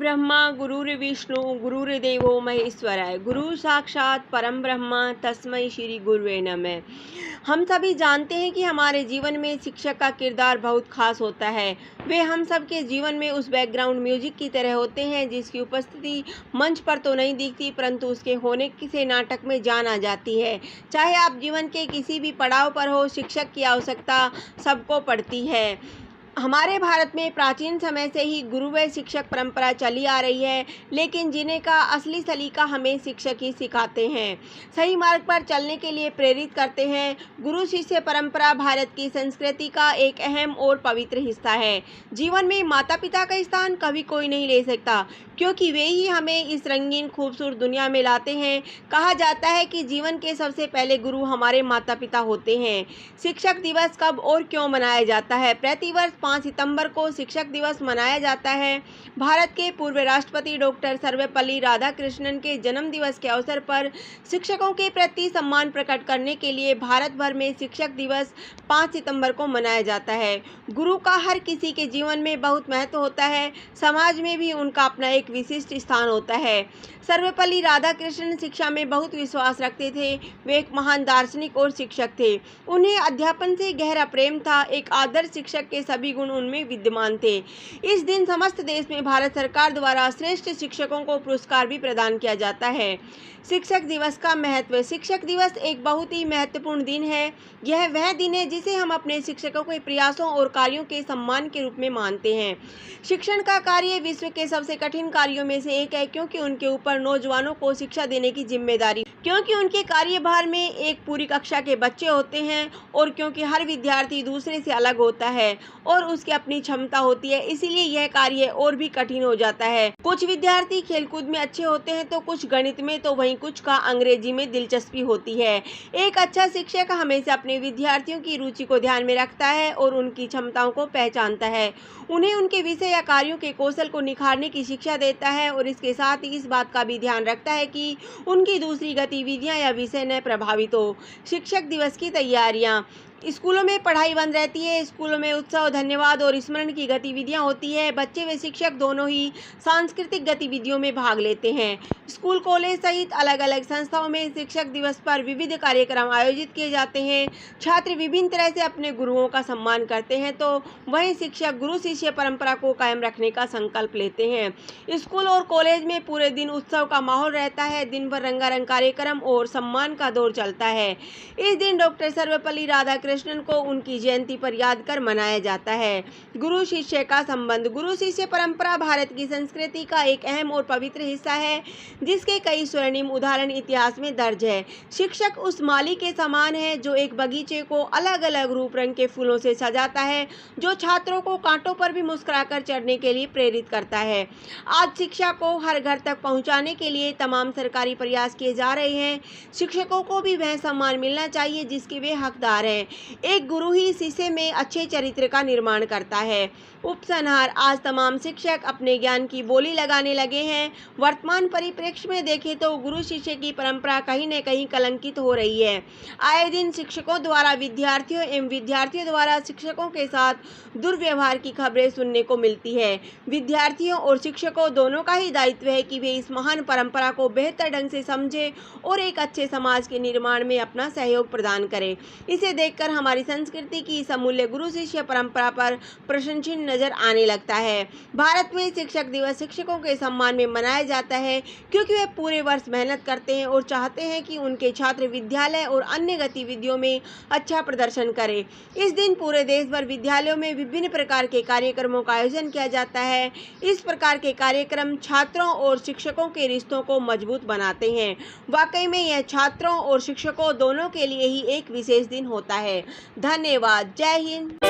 ब्रह्मा गुरुर्विष्णु गुरुर्देवो महेश्वराय। गुरु साक्षात परम ब्रह्मा तस्मै श्री गुरुवे नमः। हम सभी जानते हैं कि हमारे जीवन में शिक्षक का किरदार बहुत खास होता है। वे हम सब के जीवन में उस बैकग्राउंड म्यूजिक की तरह होते हैं जिसकी उपस्थिति मंच पर तो नहीं दिखती, परंतु उसके होने से नाटक में जान आ जाती है। चाहे आप जीवन के किसी भी पड़ाव पर हो, शिक्षक की आवश्यकता सबको पड़ती है। हमारे भारत में प्राचीन समय से ही गुरु व शिक्षक परंपरा चली आ रही है, लेकिन जीने का असली सलीका हमें शिक्षक ही सिखाते हैं, सही मार्ग पर चलने के लिए प्रेरित करते हैं। गुरु शिष्य परंपरा भारत की संस्कृति का एक अहम और पवित्र हिस्सा है। जीवन में माता पिता का स्थान कभी कोई नहीं ले सकता, क्योंकि वे ही हमें इस रंगीन खूबसूरत दुनिया में लाते हैं। कहा जाता है कि जीवन के सबसे पहले गुरु हमारे माता पिता होते हैं। शिक्षक दिवस कब और क्यों मनाया जाता है? प्रतिवर्ष 5 सितंबर को शिक्षक दिवस मनाया जाता है। भारत के पूर्व राष्ट्रपति डॉक्टर सर्वपल्ली राधाकृष्णन के जन्म दिवस के अवसर पर शिक्षकों के प्रति सम्मान प्रकट करने के लिए भारत भर में शिक्षक दिवस 5 सितंबर को मनाया जाता है। गुरु का हर किसी के जीवन में बहुत महत्व होता है। समाज में भी उनका अपना एक विशिष्ट स्थान होता है। सर्वपल्ली राधाकृष्णन शिक्षा में बहुत विश्वास रखते थे। वे एक महान दार्शनिक और शिक्षक थे। उन्हें अध्यापन से गहरा प्रेम था। एक आदर्श शिक्षक के सभी गुण उनमें विद्यमान थे। इस दिन समस्त देश में भारत सरकार द्वारा श्रेष्ठ शिक्षकों को पुरस्कार भी प्रदान किया जाता है। शिक्षक दिवस का महत्व। शिक्षक दिवस एक बहुत ही महत्वपूर्ण दिन है। यह वह दिन है जिसे हम अपने शिक्षकों के प्रयासों और कार्यों के सम्मान के रूप में मानते हैं। शिक्षण का कार्य विश्व के सबसे कठिन कार्यों में से एक है, क्योंकि उनके ऊपर नौजवानों को शिक्षा देने की जिम्मेदारी, क्योंकि उनके कार्यभार में एक पूरी कक्षा के बच्चे होते हैं, और क्योंकि हर विद्यार्थी दूसरे से अलग होता है और उसकी अपनी क्षमता होती है, इसीलिए यह कार्य और भी कठिन हो जाता है। कुछ विद्यार्थी खेलकूद में अच्छे होते हैं, तो कुछ गणित में, तो वहीं कुछ का अंग्रेजी में दिलचस्पी होती है। एक अच्छा शिक्षक हमेशा अपने विद्यार्थियों की रुचि को ध्यान में रखता है और उनकी क्षमताओं को पहचानता है। उन्हें उनके विषय या कार्यों के कौशल को निखारने की शिक्षा देता है, और इसके साथ ही इस बात का भी ध्यान रखता है कि उनकी दूसरी गतिविधियां या विषय न प्रभावित हो। शिक्षक दिवस की तैयारियां। स्कूलों में पढ़ाई बंद रहती है। स्कूलों में उत्सव, धन्यवाद और स्मरण की गतिविधियां होती है। बच्चे व शिक्षक दोनों ही सांस्कृतिक गतिविधियों में भाग लेते हैं। स्कूल, कॉलेज सहित अलग अलग संस्थाओं में शिक्षक दिवस पर विविध कार्यक्रम आयोजित किए जाते हैं। छात्र विभिन्न तरह से अपने गुरुओं का सम्मान करते हैं, तो वहीं शिक्षक गुरु शिष्य परंपरा को कायम रखने का संकल्प लेते हैं। स्कूल और कॉलेज में पूरे दिन उत्सव का माहौल रहता है। दिन भर रंगारंग कार्यक्रम और सम्मान का दौर चलता है। इस दिन डॉक्टर सर्वपल्ली राधाकृष्णन को उनकी जयंती पर याद कर मनाया जाता है। गुरु शिष्य का संबंध। गुरु शिष्य परंपरा भारत की संस्कृति का एक अहम और पवित्र हिस्सा है, जिसके कई स्वर्णिम उदाहरण इतिहास में दर्ज है। शिक्षक उस माली के समान है जो एक बगीचे को अलग अलग रूप रंग के फूलों से सजाता है, जो छात्रों को कांटों पर भी मुस्कुराकर चढ़ने के लिए प्रेरित करता है। आज शिक्षा को हर घर तक पहुंचाने के लिए तमाम सरकारी प्रयास किए जा रहे हैं। शिक्षकों को भी वह सम्मान मिलना चाहिए जिसके वे हकदार हैं। एक गुरु ही शिष्य में अच्छे चरित्र का निर्माण करता है। उपसंहार। आज तमाम शिक्षक अपने ज्ञान की बोली लगाने लगे हैं। वर्तमान परिप्रेक्ष्य में देखें तो गुरु शिष्य की परंपरा कहीं न कहीं कलंकित हो रही है। आए दिन शिक्षकों द्वारा विद्यार्थियों एवं विद्यार्थियों द्वारा शिक्षकों के साथ दुर्व्यवहार की खबरें सुनने को मिलती है। विद्यार्थियों और शिक्षकों दोनों का ही दायित्व है कि वे इस महान परंपरा को बेहतर ढंग से समझें और एक अच्छे समाज के निर्माण में अपना सहयोग प्रदान करें। इसे देखकर हमारी संस्कृति की इस अमूल्य गुरु शिष्य परंपरा पर प्रशंसनीय नजर आने लगता है। भारत में शिक्षक दिवस शिक्षकों के सम्मान में मनाया जाता है, क्योंकि वे पूरे वर्ष मेहनत करते हैं और चाहते हैं कि उनके छात्र विद्यालय और अन्य गतिविधियों में अच्छा प्रदर्शन करें। इस दिन पूरे देश भर विद्यालयों में विभिन्न प्रकार के कार्यक्रमों का आयोजन किया जाता है। इस प्रकार के कार्यक्रम छात्रों और शिक्षकों के रिश्तों को मजबूत बनाते हैं। वाकई में यह छात्रों और शिक्षकों दोनों के लिए ही एक विशेष दिन होता है। धन्यवाद। जय हिंद।